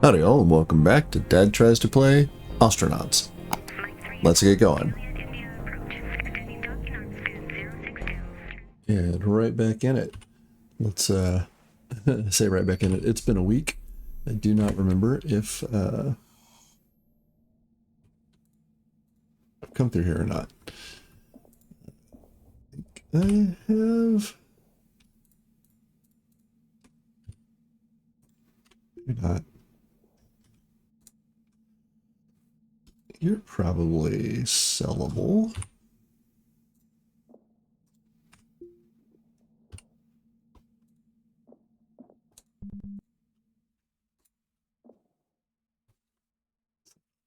Howdy all, and welcome back to Dad Tries to Play Ostranauts. Let's get going. And right back in it. Let's say right back in it. It's been a week. I do not remember if I've come through here or not. I have. Maybe not. You're probably sellable.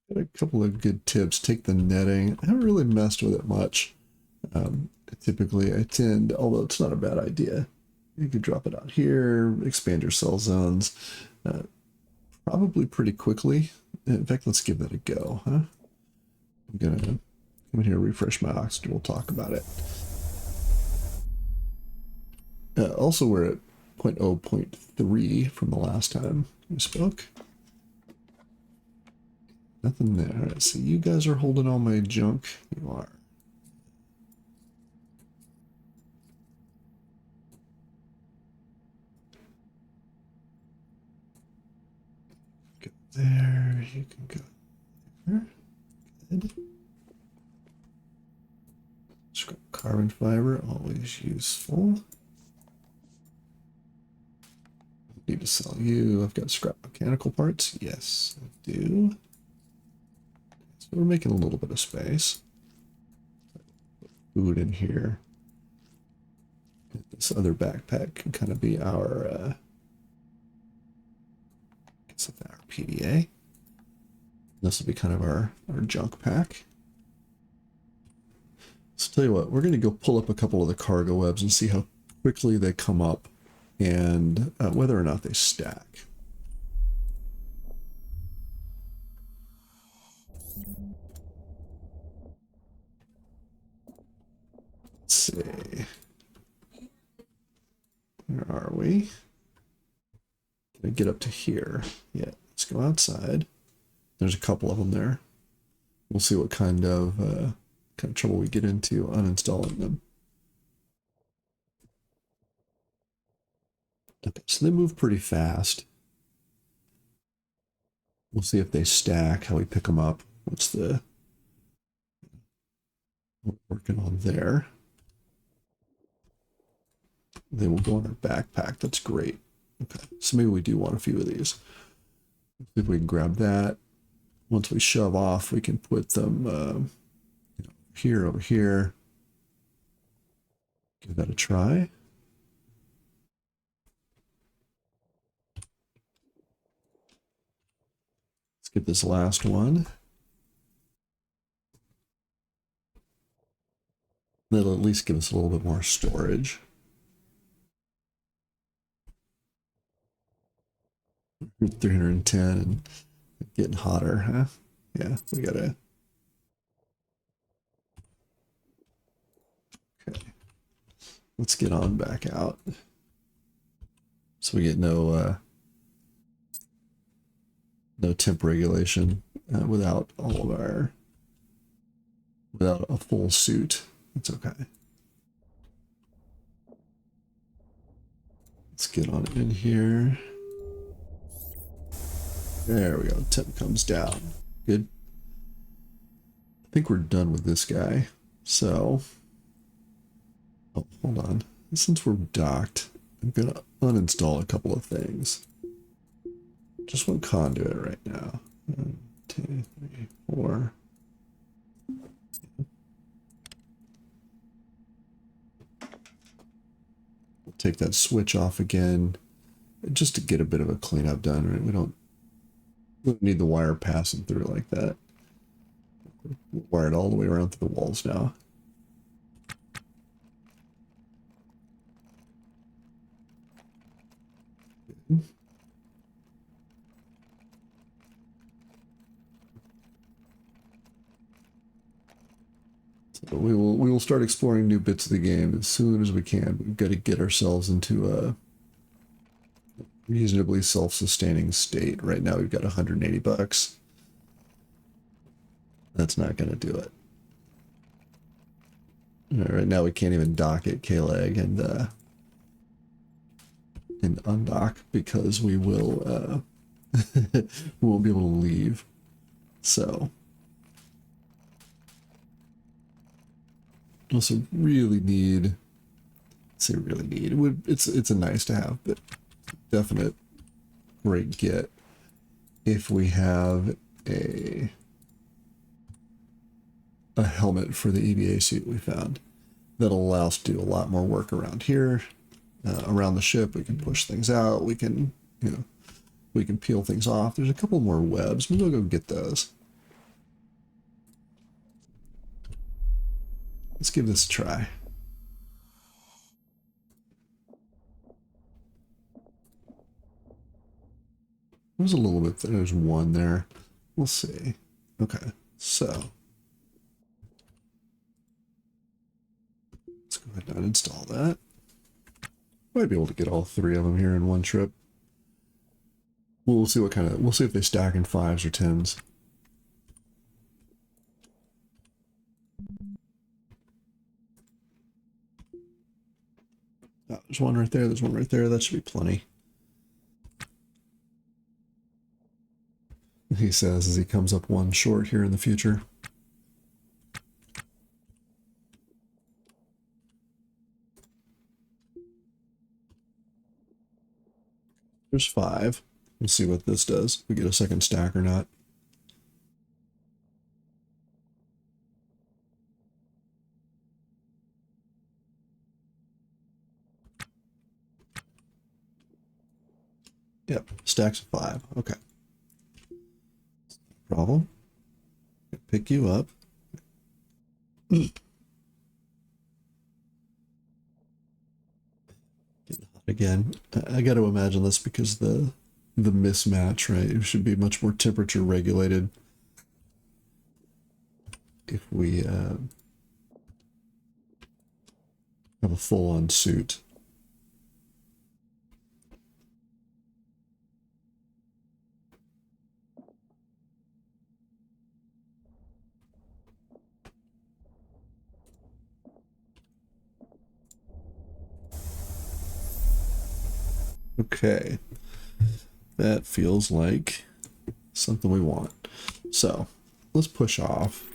Got a couple of good tips. Take the netting. I haven't really messed with it much. Typically, I tend, although it's not a bad idea, you could drop it out here, expand your cell zones, probably pretty quickly. In fact, let's give that a go, huh? I'm gonna come in here, refresh my oxygen. We'll talk about it. Also, we're at 0.0.3 from the last time we spoke. Nothing there. All right, so you guys are holding all my junk. You are. Go there. You can go there. Good. Scrap carbon fiber, always useful. Need to sell you. I've got scrap mechanical parts. Yes, I do. So we're making a little bit of space. Food in here. This other backpack can kind of be our PDA. This will be kind of our junk pack. So tell you what, we're going to go pull up a couple of the cargo webs and see how quickly they come up and whether or not they stack. Let's see. Where are we? Can I get up to here? Yeah, let's go outside. There's a couple of them there. We'll see what kind of trouble we get into uninstalling them. Okay, so they move pretty fast. We'll see if they stack, how we pick them up. What's the what we're working on there? They will go in our backpack. That's great. Okay, so maybe we do want a few of these. If we can grab that. Once we shove off, we can put them here, over here. Give that a try. Let's get this last one. That'll at least give us a little bit more storage. 310 and getting hotter, huh? Yeah, we gotta. Okay, let's get on back out. So we get no temp regulation without all of our without a full suit. It's okay. Let's get on in here. There we go. Temp comes down. Good. I think we're done with this guy. So, oh, hold on. Since we're docked, I'm gonna uninstall a couple of things. Just one conduit right now. 1, 2, 3, 4. We'll take that switch off again, just to get a bit of a cleanup done. Right? We don't need the wire passing through like that. We'll wire it all the way around to the walls now. So we will start exploring new bits of the game as soon as we can. We've got to get ourselves into reasonably self-sustaining state. Right now we've got 180 bucks. That's not going to do it. Right now we can't even dock at K-Leg and undock because we will we won't be able to leave. So also really need, say really need, it's a nice to have, but definite great get if we have a helmet for the EVA suit we found that'll allow us to do a lot more work around here, around the ship. We can push things out. We can, you know, we can peel things off. There's a couple more webs. Maybe I'll go get those. Let's give this a try. There's a little bit, there's one there. We'll see. Okay, so let's go ahead and install that. Might be able to get all three of them here in one trip. We'll see what kind of, we'll see if they stack in 5s or 10s. Oh, there's one right there, there's one right there. That should be plenty. He says as he comes up one short here in the future. There's 5. We'll see what this does. We get a second stack or not. Yep, stacks of 5. Okay. Problem. Pick you up. Getting hot again. I got to imagine this because the mismatch, right? It should be much more temperature regulated if we have a full-on suit. Okay, that feels like something we want. So let's push off.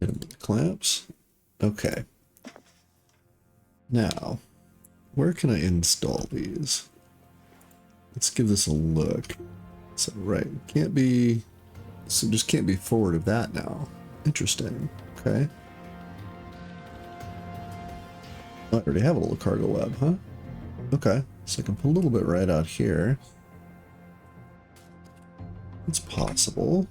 Hit them with the clamps. Okay. Now, where can I install these? Let's give this a look. So, right, can't be, so just can't be forward of that now. Interesting. Okay. Oh, I already have a little cargo web, huh? Okay, so I can put a little bit right out here. It's possible.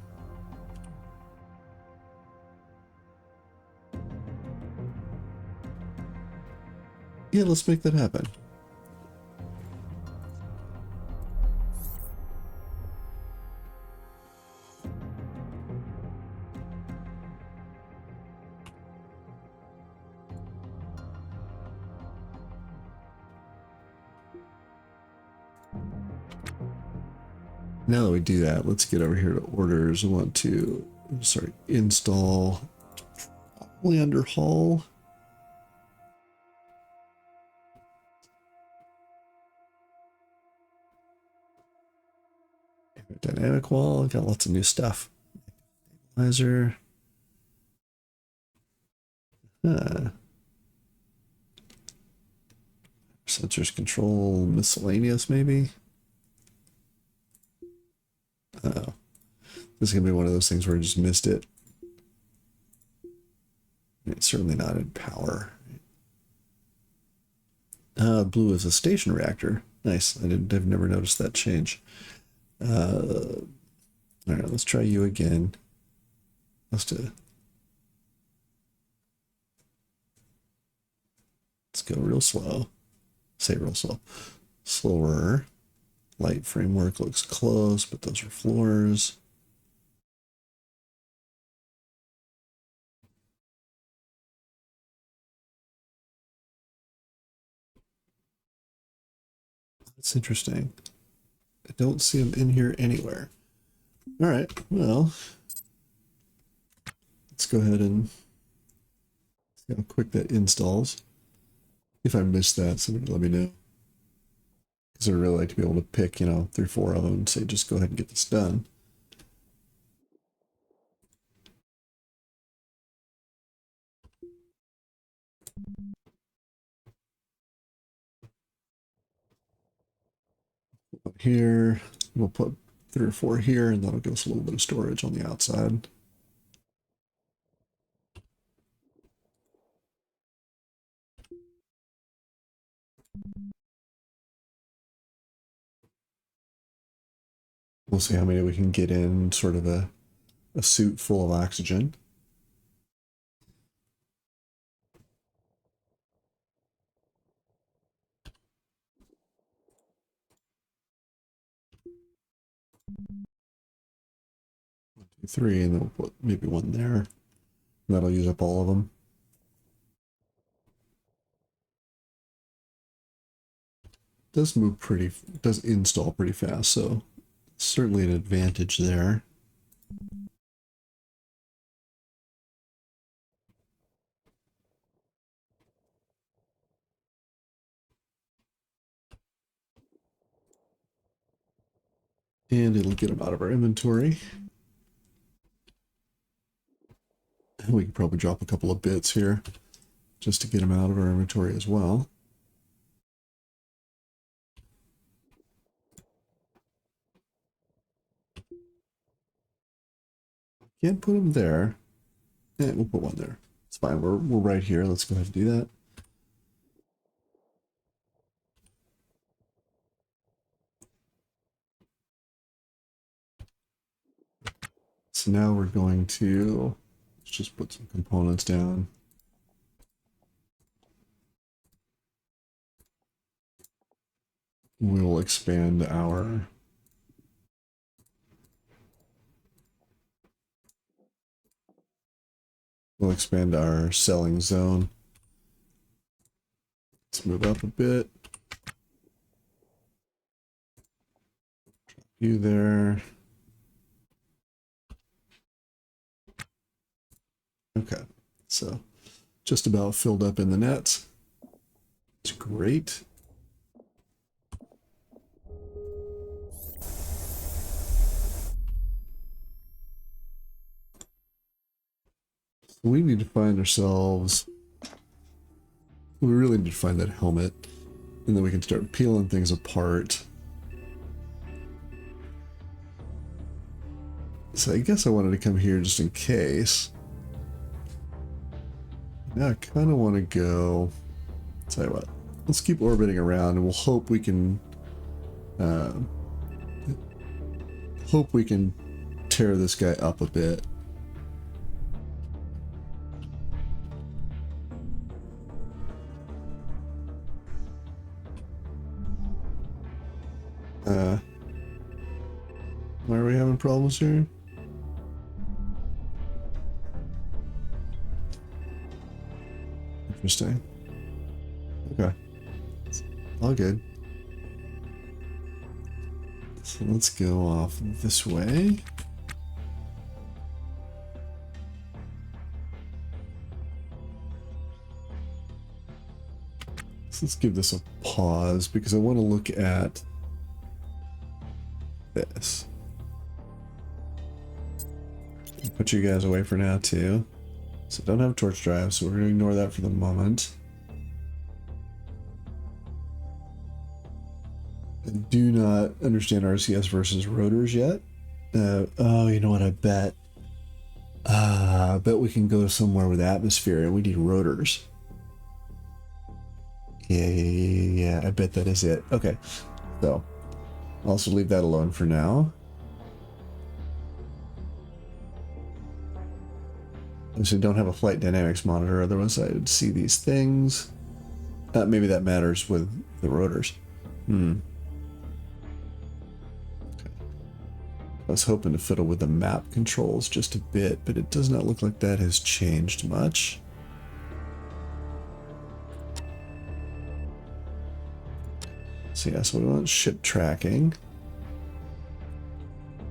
Yeah, let's make that happen. Now that we do that, let's get over here to orders. I want to, sorry, install, probably under hull. Dynamic wall, got lots of new stuff. Stabilizer. Sensors control, miscellaneous maybe. Oh, this is gonna be one of those things where I just missed it. It's certainly not in power. Blue is a station reactor. Nice. I've never noticed that change. All right, let's try you again. Let's go real slow. Say real slow. Slower. Light framework looks close, but those are floors. That's interesting. I don't see them in here anywhere. All right, well, let's go ahead and see how quick that installs. If I missed that, somebody let me know. Because I'd really like to be able to pick, 3 or 4 of them and say, just go ahead and get this done. Up here, we'll put 3 or 4 here, and that'll give us a little bit of storage on the outside. We'll see how many we can get in sort of a suit full of oxygen. One, two, three, and then we'll put maybe 1 there. And that'll use up all of them. Does install pretty fast, so certainly an advantage there. And it'll get them out of our inventory. And we can probably drop a couple of bits here just to get them out of our inventory as well. Can't put them there. Yeah, we'll put 1 there. It's fine. We're right here. Let's go ahead and do that. So now we're going to just put some components down. We'll expand our selling zone. Let's move up a bit. You there. Okay, so just about filled up in the nets. It's great. So we need to find ourselves. We really need to find that helmet, and then we can start peeling things apart. So I guess I wanted to come here just in case. Now I kind of want to go. Tell you what, let's keep orbiting around, and we'll hope we can tear this guy up a bit. Why are we having problems here? Interesting. Okay. All good. So let's go off this way. So let's give this a pause because I want to look at this. Put you guys away for now too. So don't have torch drive, so we're going to ignore that for the moment. I do not understand RCS versus rotors yet. Oh, you know what? I bet we can go somewhere with atmosphere and we need rotors. Yeah. I bet that is it. Okay. So I'll also leave that alone for now. Obviously don't have a flight dynamics monitor, otherwise I would see these things. Maybe that matters with the rotors. I was hoping to fiddle with the map controls just a bit, but it does not look like that has changed much. So yeah, so we want ship tracking.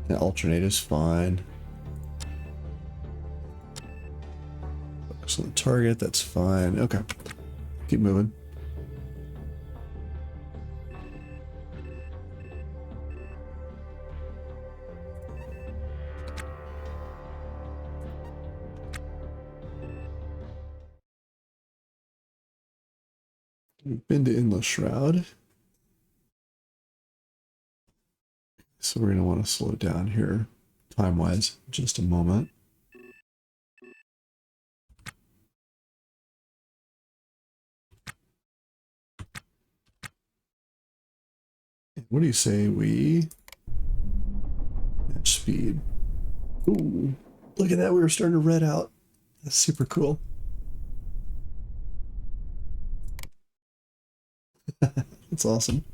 And alternate is fine. Focus on the target, that's fine. Okay, keep moving. We've been to Inlet Shroud. So we're going to want to slow down here time-wise just a moment. What do you say we match speed? Ooh, look at that. We were starting to red out. That's super cool. That's awesome.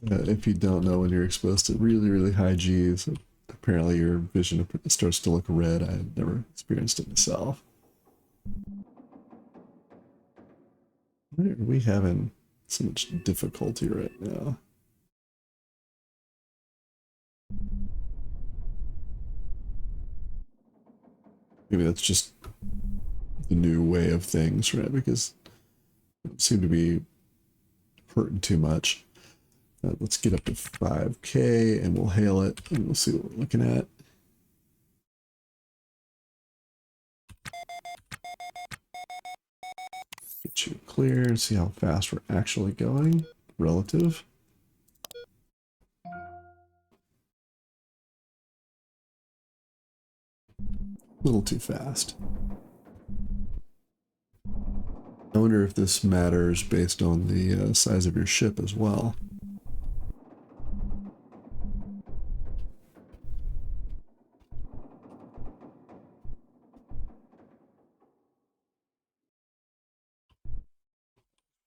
If you don't know, when you're exposed to really, really high Gs, apparently your vision starts to look red. I've never experienced it myself. Why are we having so much difficulty right now? Maybe that's just the new way of things, right? Because it seemed to be hurting too much. Let's get up to 5K and we'll hail it and we'll see what we're looking at. Get you clear and see how fast we're actually going. Relative. A little too fast. I wonder if this matters based on the size of your ship as well.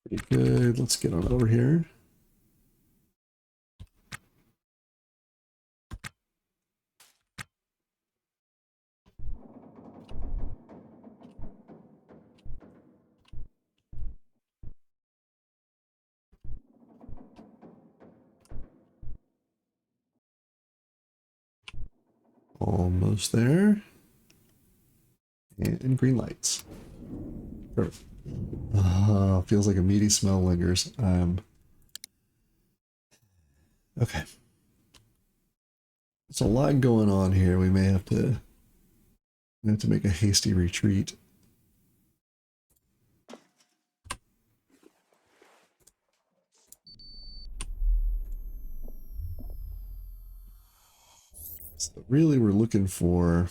Pretty good. Let's get on over here. Almost there. And green lights. Perfect. Feels like a meaty smell lingers. Okay. There's a lot going on here. We may have to make a hasty retreat. So really we're looking for,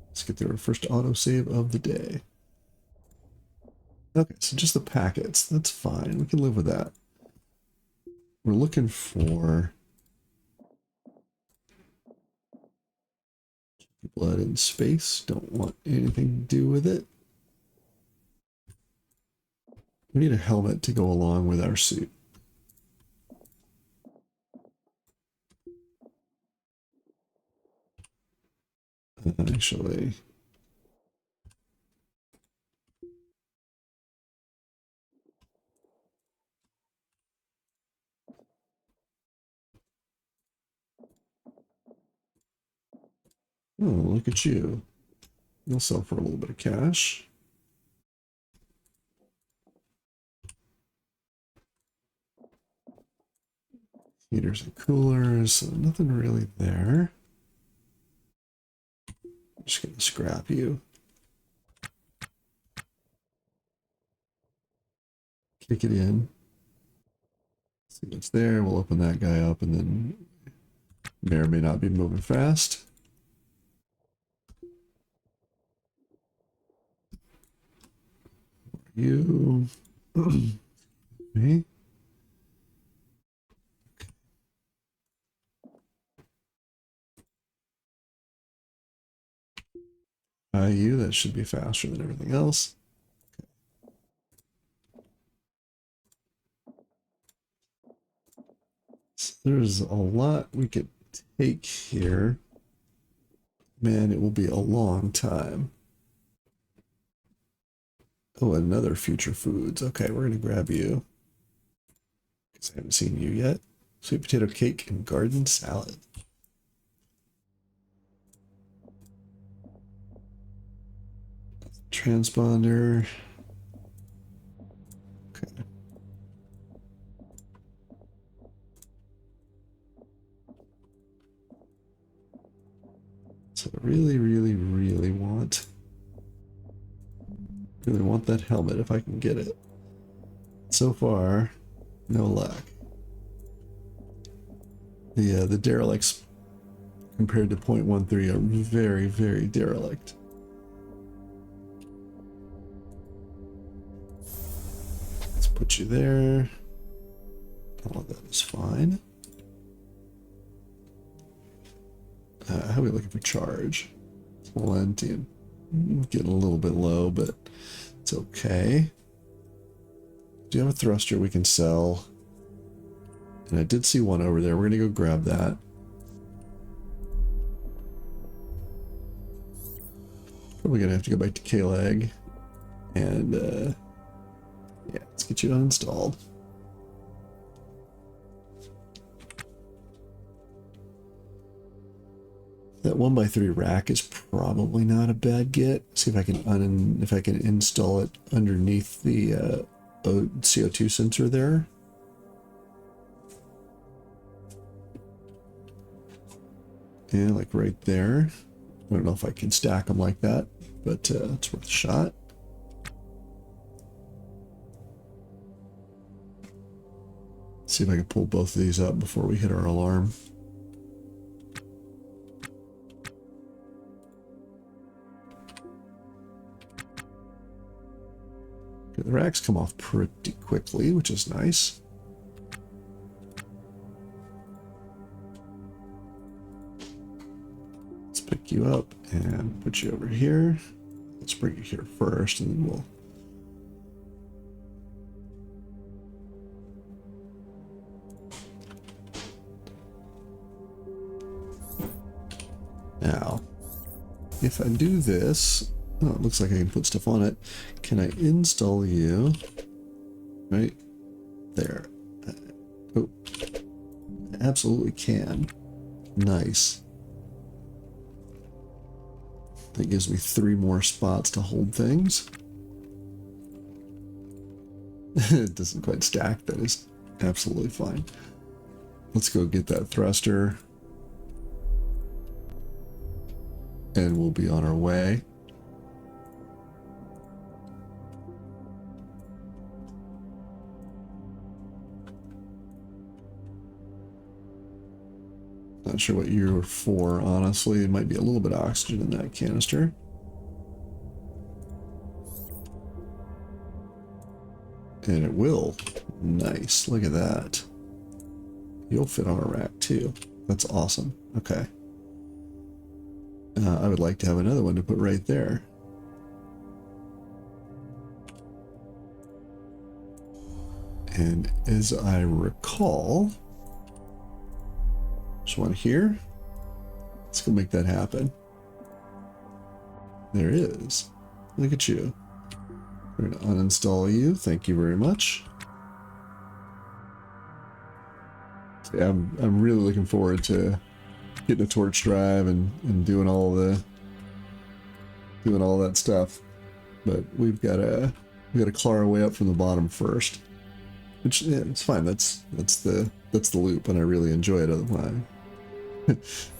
let's get the first autosave of the day. Okay, so just the packets. That's fine. We can live with that. We're looking for blood in space. Don't want anything to do with it. We need a helmet to go along with our suit. Actually, oh, look at you. You'll sell for a little bit of cash. Heaters and coolers, so nothing really there. I'm just gonna scrap you. Kick it in. See what's there. We'll open that guy up and then may or may not be moving fast. You. Me. You, that should be faster than everything else. There's a lot we could take here. Man, it will be a long time. Oh, another future foods. Okay, we're gonna grab you. Because I haven't seen you yet. Sweet potato cake and garden salad. Transponder. Okay. So I really want that helmet if I can get it. So far, no luck. The derelicts compared to 0.13 are very derelict. Let's put you there. All of that is fine. How are we looking for charge? Plenty. Getting a little bit low, but it's okay. Do you have a thruster we can sell? And I did see one over there. We're going to go grab that. Probably going to have to go back to K-Leg. And, yeah, let's get you uninstalled. That 1x3 rack is probably not a bad get. See if I can install it underneath the CO2 sensor there. Yeah, like right there. I don't know if I can stack them like that, but it's worth a shot. See if I can pull both of these up before we hit our alarm. Okay, the racks come off pretty quickly, which is nice. Let's pick you up and put you over here. Let's bring you here first, and then we'll... Now, if I do this, oh, it looks like I can put stuff on it. Can I install you right there? Oh, I absolutely can. Nice. That gives me 3 more spots to hold things. It doesn't quite stack. That is absolutely fine. Let's go get that thruster. And we'll be on our way. Not sure what you're for, honestly. It might be a little bit of oxygen in that canister. And it will. Nice. Look at that. You'll fit on a rack too. That's awesome. Okay. I would like to have another one to put right there. And as I recall, there's one here. Let's go make that happen. There is. Look at you. We're going to uninstall you. Thank you very much. So yeah, I'm really looking forward to getting a torch drive and doing all that stuff. But we've got to claw our way up from the bottom first. Which, yeah, it's fine. That's the loop, and I really enjoy it otherwise.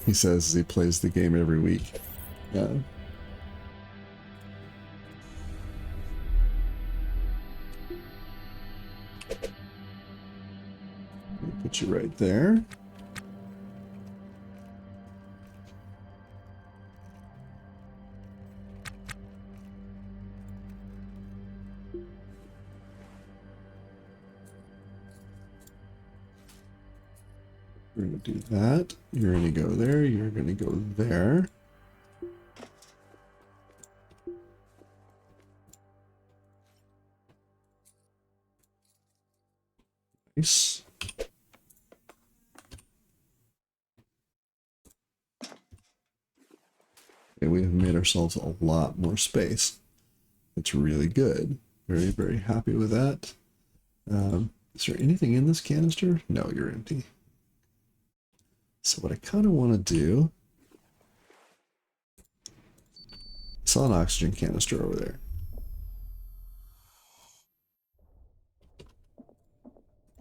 He says as he plays the game every week. Yeah. Put you right there. We're going to do that. You're going to go there. You're going to go there. Nice. Okay, we have made ourselves a lot more space. It's really good. Very, very happy with that. Is there anything in this canister? No, you're empty. So what I kind of want to do, I saw an oxygen canister over there.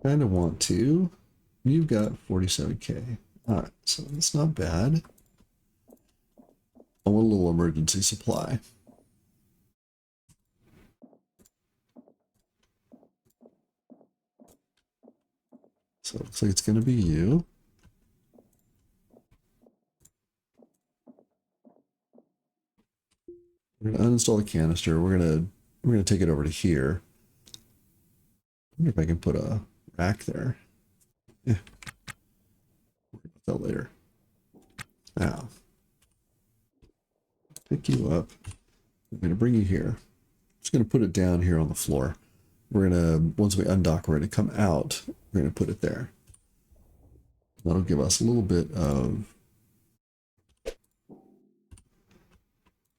Kind of want to. You've got 47K. All right, so that's not bad. I want a little emergency supply. So it looks like it's going to be you. We're going to uninstall the canister. We're gonna take it over to here. I wonder if I can put a rack there. Yeah, we'll worry about that later. Now, pick you up. I'm going to bring you here. Just going to put it down here on the floor. We're going to, once we undock, we're going to come out. We're going to put it there. That'll give us a little bit of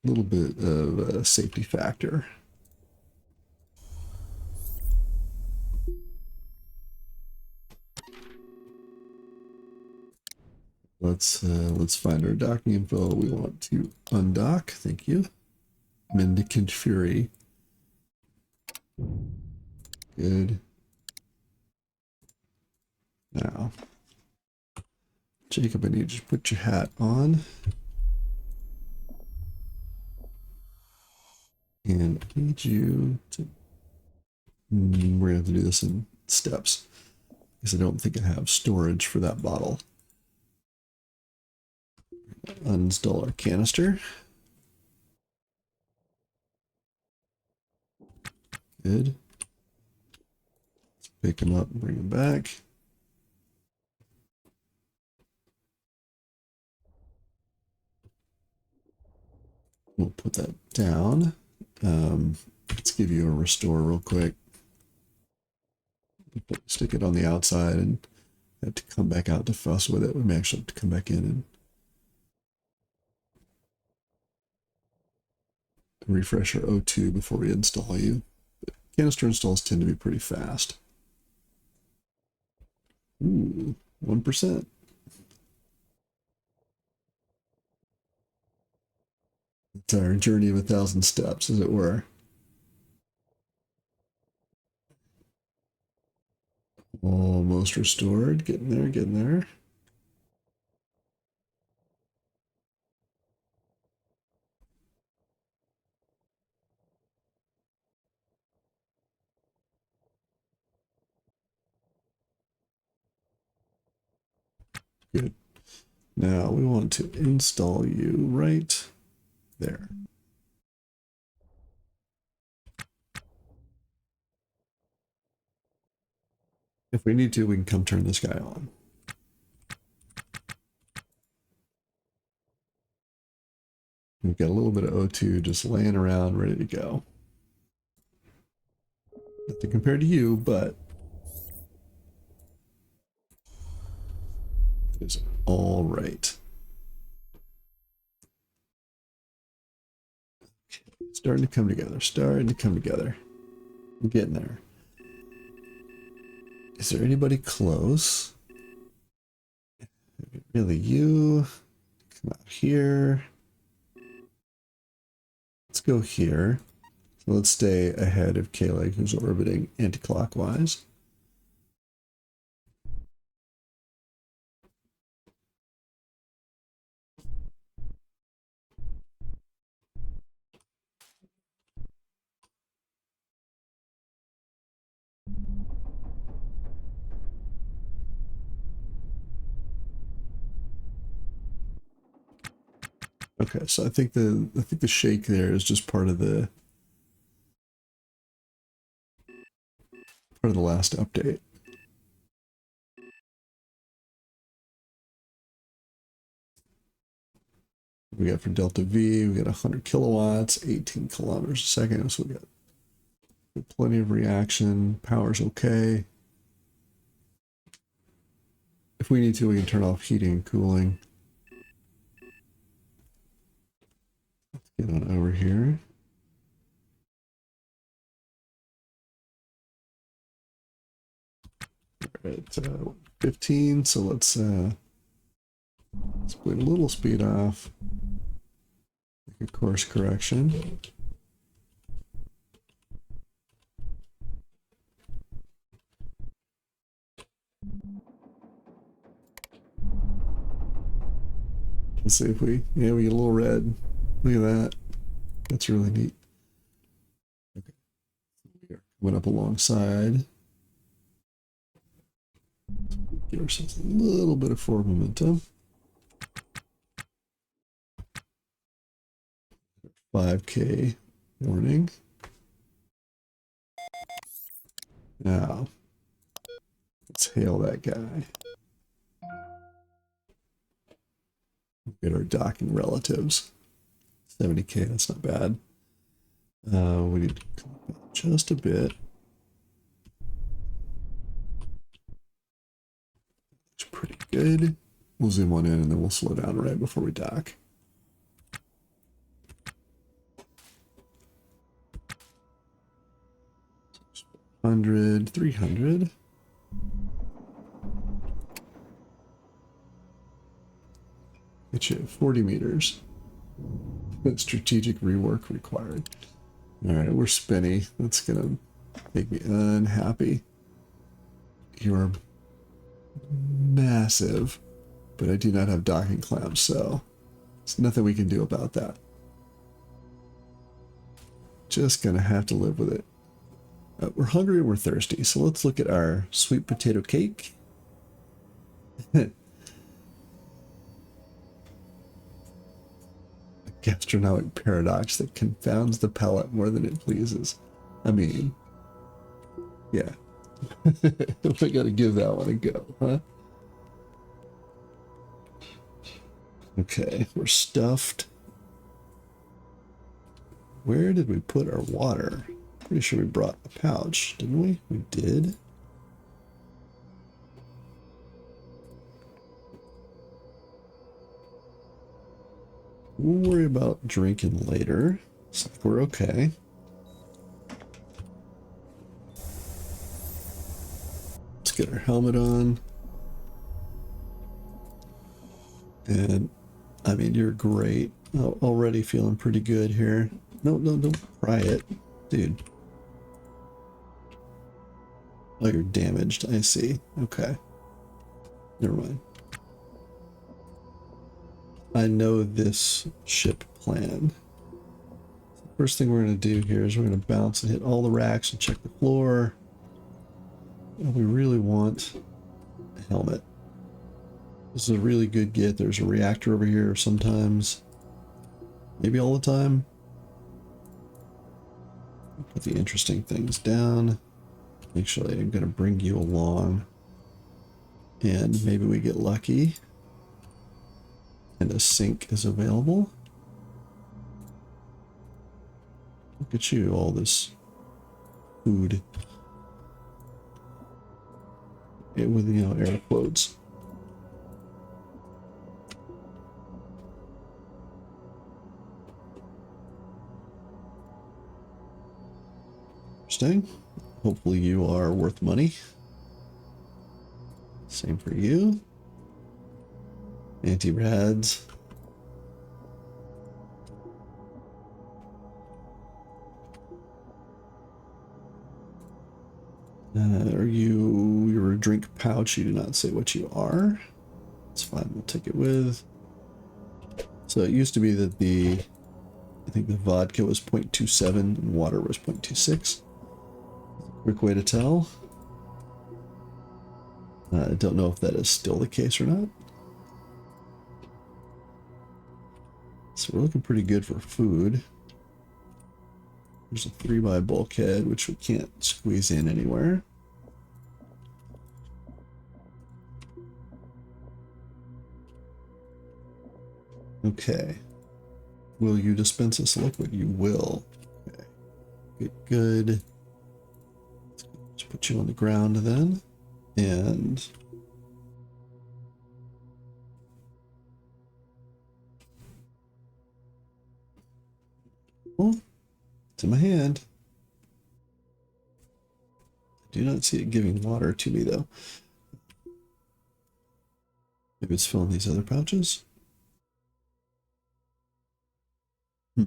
a safety factor. Let's find our docking info. We want to undock. Thank you. Mendicant Fury. Good. Now, Jacob, I need you to put your hat on. And I need you to... We're going to have to do this in steps, because I don't think I have storage for that bottle. Uninstall our canister. Good. Let's pick him up and bring him back. We'll put that down. Let's give you a restore real quick. Stick it on the outside and have to come back out to fuss with it. We may actually have to come back in and refresh our O2 before we install you. But canister installs tend to be pretty fast. Ooh, 1%. It's our journey of 1,000 steps, as it were. Almost restored. Getting there, getting there. Good. Now we want to install you right there. If we need to, we can come turn this guy on. We've got a little bit of O2 just laying around, ready to go. Nothing compared to you, but it is all right. Starting to come together, starting to come together. I'm getting there. Is there anybody close? Really, you? Come out here. Let's go here. So let's stay ahead of K-Leg, who's orbiting anti-clockwise. Okay, so I think the shake there is just part of the last update. We got for Delta V, we got 100 kilowatts, 18 kilometers a second, so we got plenty of reaction. Power's okay. If we need to, we can turn off heating and cooling. Get on over here. All right, 15. So let's split a little speed off. Make a course correction. Let's see if we get a little red. Look at that. That's really neat. Okay. We are coming up alongside. Give ourselves a little bit of forward momentum. 5K warning. Now, let's hail that guy. Get our docking relatives. 70K, that's not bad. We need to come up just a bit. It's pretty good. We'll zoom one in and then we'll slow down right before we dock. $100, $300. Get you 40 meters. Strategic rework required. All right, we're spinny. That's gonna make me unhappy. You're massive, but I do not have docking clamps, so there's nothing we can do about that. Just gonna have to live with it. We're hungry and we're thirsty, so let's look at our sweet potato cake. A gastronomic paradox that confounds the palate more than it pleases. I mean, yeah. We gotta give that one a go, huh? Okay, we're stuffed. Where did we put our water? Pretty sure we brought a pouch, didn't we? We did. We'll worry about drinking later. Looks like we're okay. Let's get our helmet on. And, I mean, you're great. Already feeling pretty good here. No, don't pry it. Dude. Oh, you're damaged. I see. Okay. Never mind. I know this ship plan. First thing we're going to do here is we're going to bounce and hit all the racks and check the floor. And we really want a helmet. This is a really good get. There's a reactor over here sometimes. Maybe all the time. Put the interesting things down. Actually, I'm going to bring you along. And maybe we get lucky. And a sink is available. Look at you, all this food. With, you know, air quotes. Interesting. Hopefully you are worth money. Same for you. Anti-rads. You're a drink pouch. You do not say what you are. It's fine. We'll take it with. So it used to be that I think the vodka was 0.27 and water was 0.26. Quick way to tell. I don't know if that is still the case or not. So we're looking pretty good for food. There's a 3x bulkhead, which we can't squeeze in anywhere. Okay. Will you dispense us liquid? You will. Okay. Good. Let's put you on the ground then. And Oh, it's in my hand. I do not see it giving water to me, though. Maybe it's filling these other pouches? Hmm.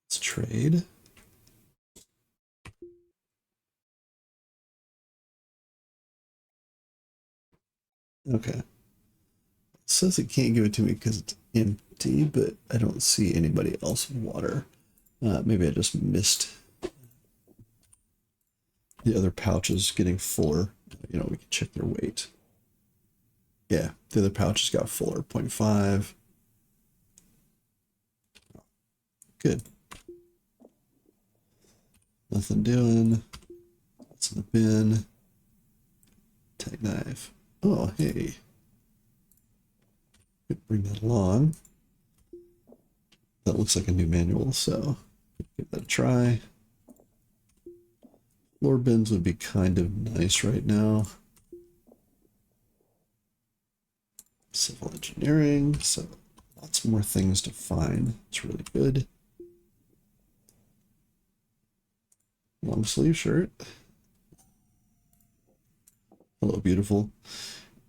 Let's trade. Okay. It says it can't give it to me because it's empty, but I don't see anybody else with water. Maybe I just missed the other pouches getting fuller. You know, we can check their weight. Yeah, the other pouches got fuller, 0.5. Good. Nothing doing. What's in the bin? Tag knife. Oh, hey. Could bring that along. That looks like a new manual, so give that a try. Floor bins would be kind of nice right now. Civil engineering, so lots more things to find. It's really good. Long sleeve shirt. Hello, beautiful.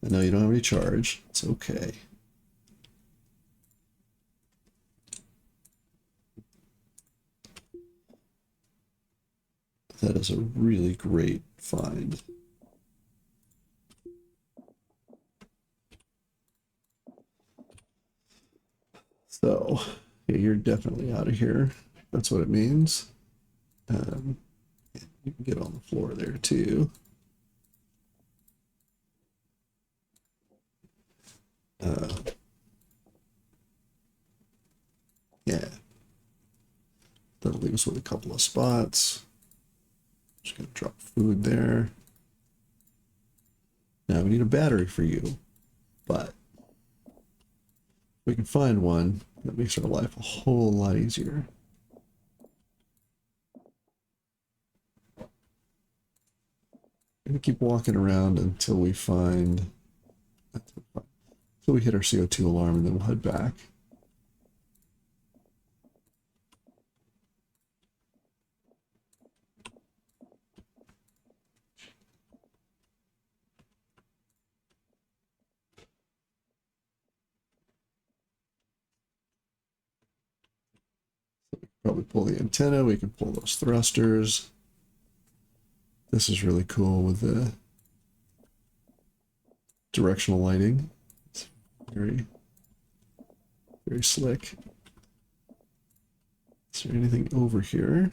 I know you don't have any charge. It's okay. That is a really great find. So, yeah, you're definitely out of here. That's what it means. You can get on the floor there too. Yeah, that'll leave us with a couple of spots. Just gonna drop food there. Now we need a battery for you, but we can find one that makes our life a whole lot easier. We're gonna keep walking around until we find, until we hit our CO2 alarm, and then we'll head back. Probably pull the antenna, we can pull those thrusters. This is really cool with the directional lighting. It's very, very slick. Is there anything over here?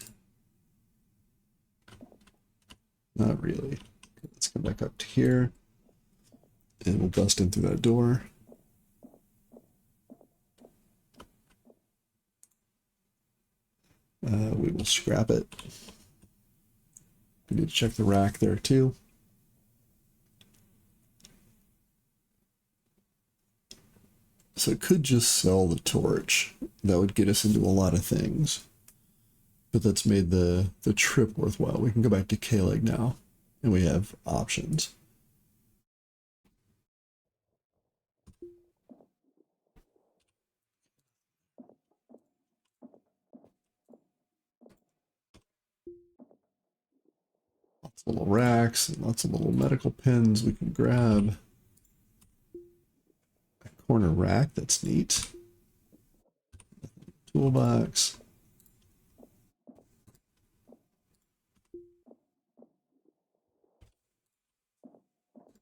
Not really. Let's come back up to here and we'll bust in through that door. We will scrap it. We need to check the rack there too. So it could just sell the torch. That would get us into a lot of things. But that's made the trip worthwhile. We can go back to K-Leg now, and we have options. Lots of little racks and lots of little medical pins we can grab. A corner rack, that's neat. Toolbox.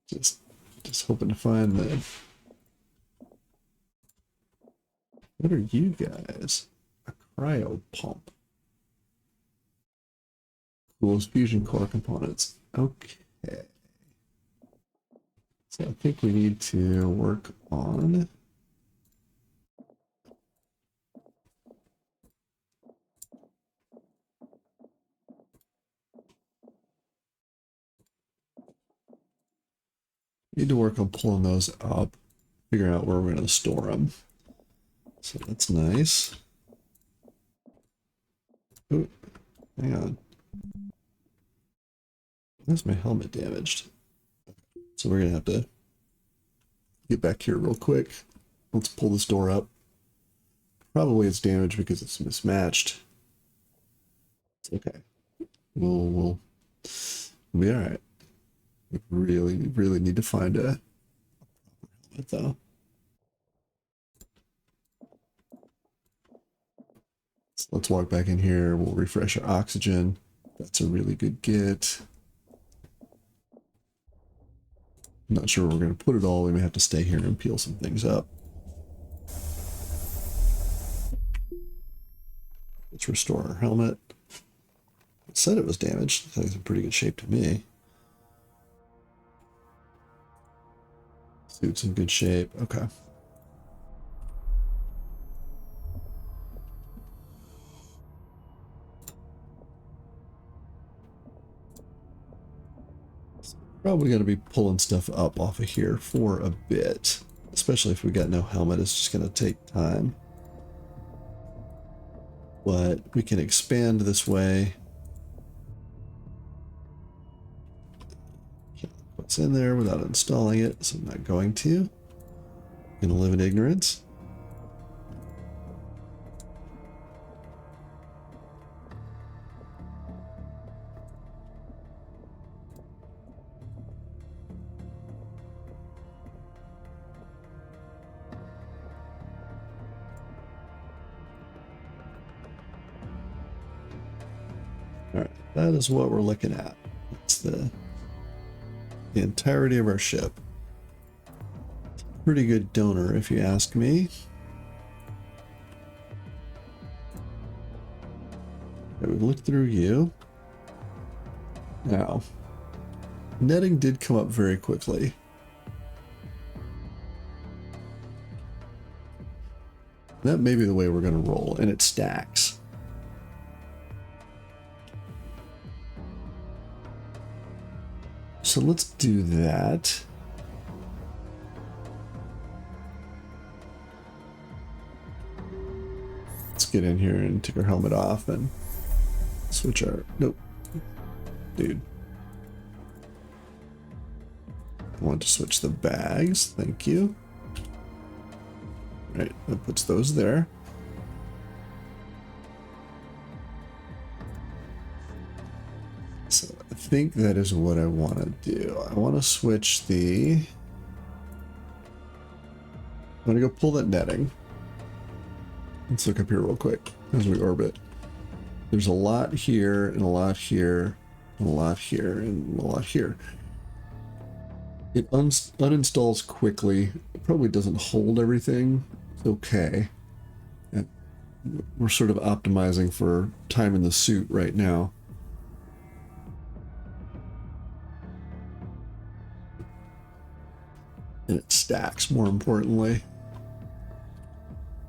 Just hoping to find the... What are you guys? A cryo pump. Coolest fusion core components. Okay. So I think we need to work on... Need to work on pulling those up, figuring out where we're going to store them. So that's nice. Ooh, hang on. Where's my helmet damaged? So we're going to have to get back here real quick. Let's pull this door up. Probably it's damaged because it's mismatched. It's okay. We'll be all right. We really need to find a helmet though. So let's walk back in here. We'll refresh our oxygen. That's a really good get. I'm not sure where we're going to put it all. We may have to stay here and peel some things up. Let's restore our helmet. It said it was damaged. It's in pretty good shape to me. Suit's in good shape. Okay. Probably going to be pulling stuff up off of here for a bit, especially if we got no helmet. It's just going to take time. But we can expand this way. Can't look what's in there without installing it, so I'm not going to. I'm going to live in ignorance. That is what we're looking at. It's the entirety of our ship. Pretty good donor, if you ask me. Okay, we looked through you. Now, netting did come up very quickly. That may be the way we're going to roll, and it stacks. So let's do that. Let's get in here and take our helmet off and switch our... Nope. Dude. I want to switch the bags. Thank you. Right, that puts those there. So I think that is what I want to do. I want to switch the... I'm going to go pull that netting. Let's look up here real quick as we orbit. There's a lot here, and a lot here, and a lot here, and a lot here. It uninstalls quickly. It probably doesn't hold everything. It's okay. And we're sort of optimizing for time in the suit right now. And it stacks, more importantly.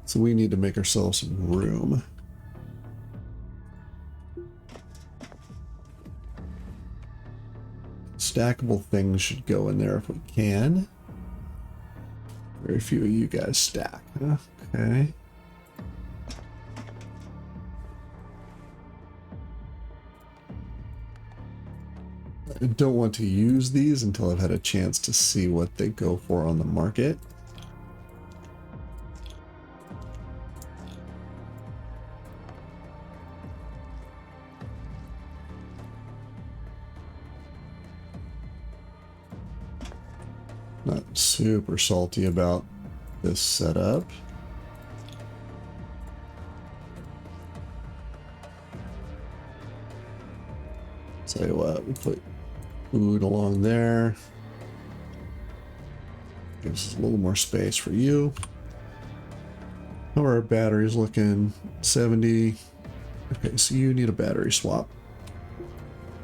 So we need to make ourselves some room. Stackable things should go in there if we can. Very few of you guys stack. Okay. I don't want to use these until I've had a chance to see what they go for on the market. Not super salty about this setup. Tell you what, we put food along there. Gives us a little more space for you. How are our batteries looking? 70. Okay, so you need a battery swap.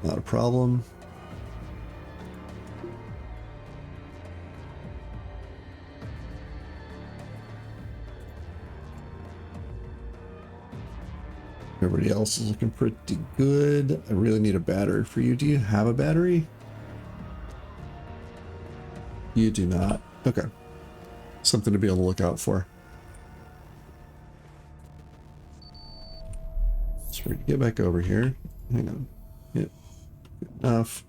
Not a problem. Everybody else is looking pretty good. I really need a battery for you. Do you have a battery? You do not. Okay. Something to be on the lookout for. So we're gonna get back over here. Hang on. Yep. Good enough.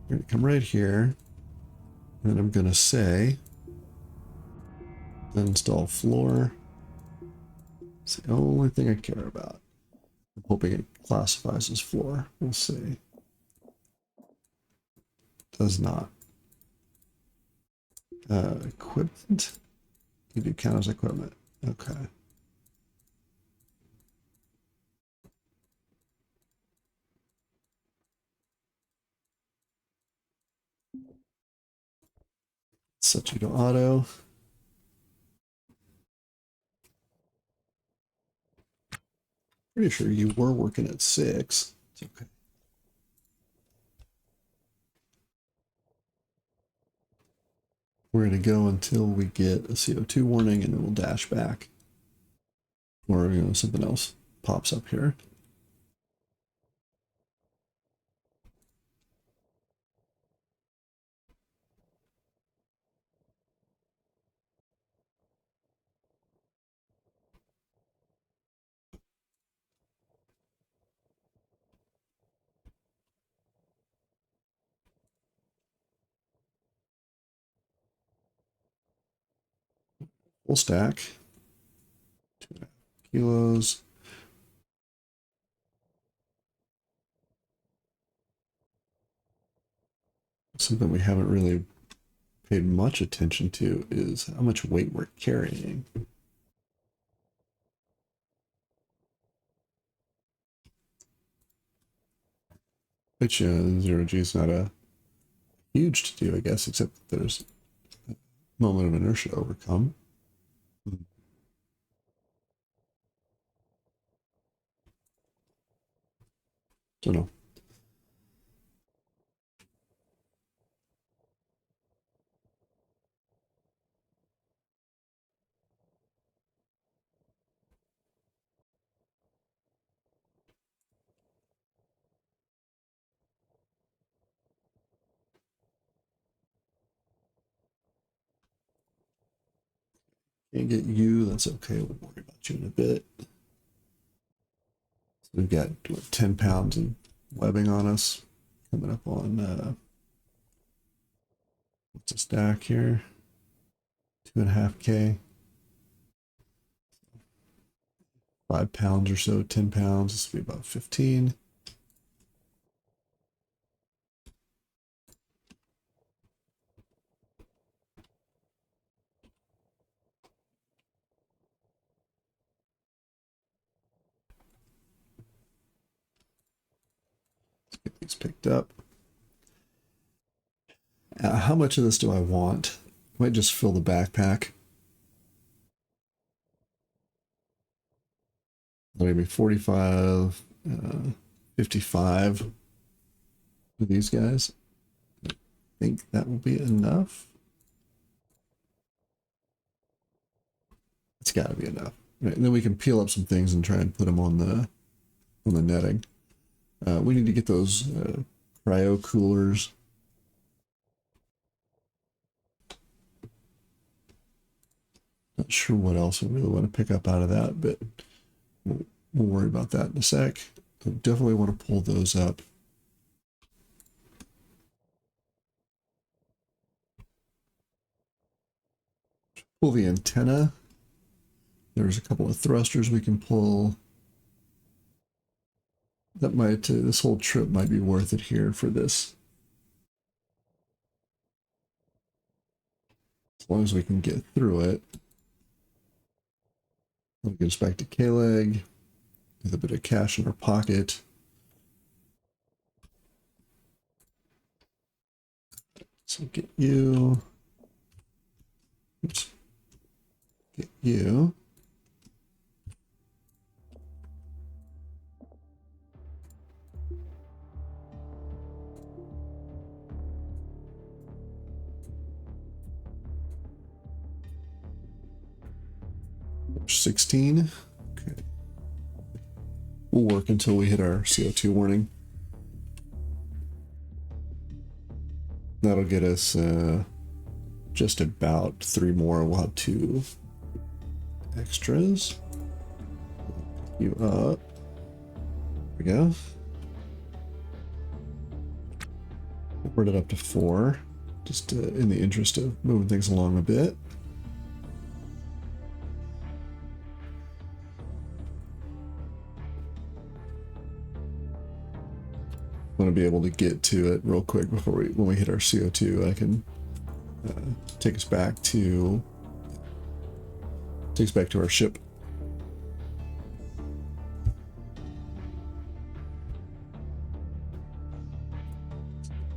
We're gonna come right here, and then I'm gonna say install floor. It's the only thing I care about. I'm hoping it classifies as floor. We'll see. Does not. Equipment. You do count as equipment. Okay. Set you to auto. Pretty sure you were working at 6. It's okay. We're going to go until we get a CO2 warning, and then we'll dash back. Or, you know, something else pops up here. Full stack. 2.5 kilos. Something we haven't really paid much attention to is how much weight we're carrying. Which 0G is not a huge to do, I guess, except that there's a moment of inertia to overcome. Don't know. Can't get you, that's okay. We'll worry about you in a bit. So we've got 10 pounds of webbing on us. Coming up on what's a stack here? 2.5K. 5 pounds or so, 10 pounds. This will be about 15. Let's get these picked up. How much of this do I want? I might just fill the backpack. Maybe 45, 55 with these guys. I think that will be enough. It's got to be enough. Right, and then we can peel up some things and try and put them on the netting. We need to get those cryo coolers. Not sure what else I really want to pick up out of that, but we'll worry about that in a sec. I definitely want to pull those up. Pull the antenna. There's a couple of thrusters we can pull. That might, this whole trip might be worth it here for this. As long as we can get through it. We'll get us back to K-Leg with a bit of cash in our pocket. So get you. Oops. Get you. There's 16. Okay. We'll work until we hit our CO2 warning. That'll get us just about 3 more. We'll have 2 extras. Pick you up. There we go. Bring it up to 4, just in the interest of moving things along a bit. Want to be able to get to it real quick before when we hit our CO2. I can take us back to our ship.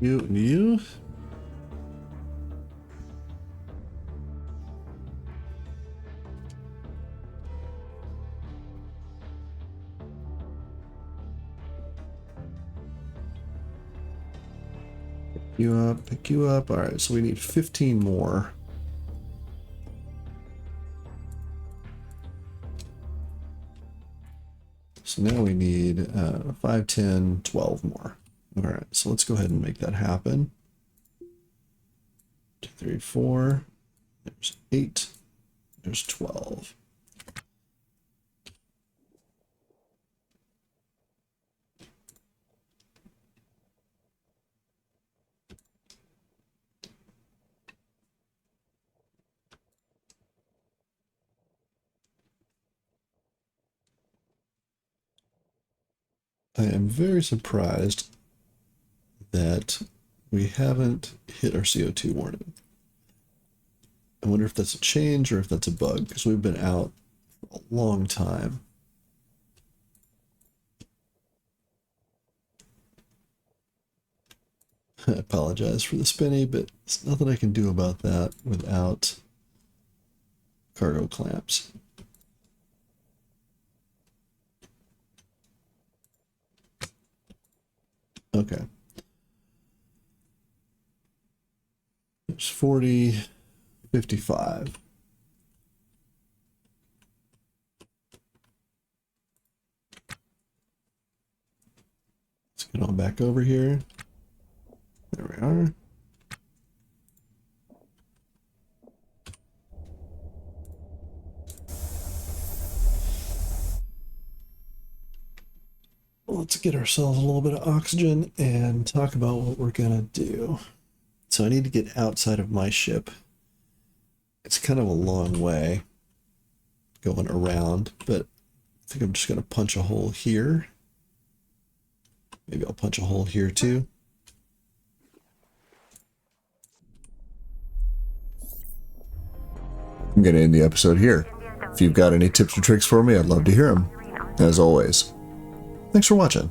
You and you. Pick you up. All right, so we need 15 more. So now we need 5, 10, 12 more. All right, so let's go ahead and make that happen. 2, 3, 4. There's 8. There's 12. I am very surprised that we haven't hit our CO2 warning. I wonder if that's a change or if that's a bug, because we've been out for a long time. I apologize for the spinny, but there's nothing I can do about that without cargo clamps. Okay. There's 40, 55. Let's get on back over here. There we are. Let's get ourselves a little bit of oxygen and talk about what we're gonna do. So I need to get outside of my ship. It's kind of a long way going around, but I think I'm just gonna punch a hole here. Maybe I'll punch a hole here too. I'm gonna end the episode here. If you've got any tips or tricks for me, I'd love to hear them. As always, thanks for watching.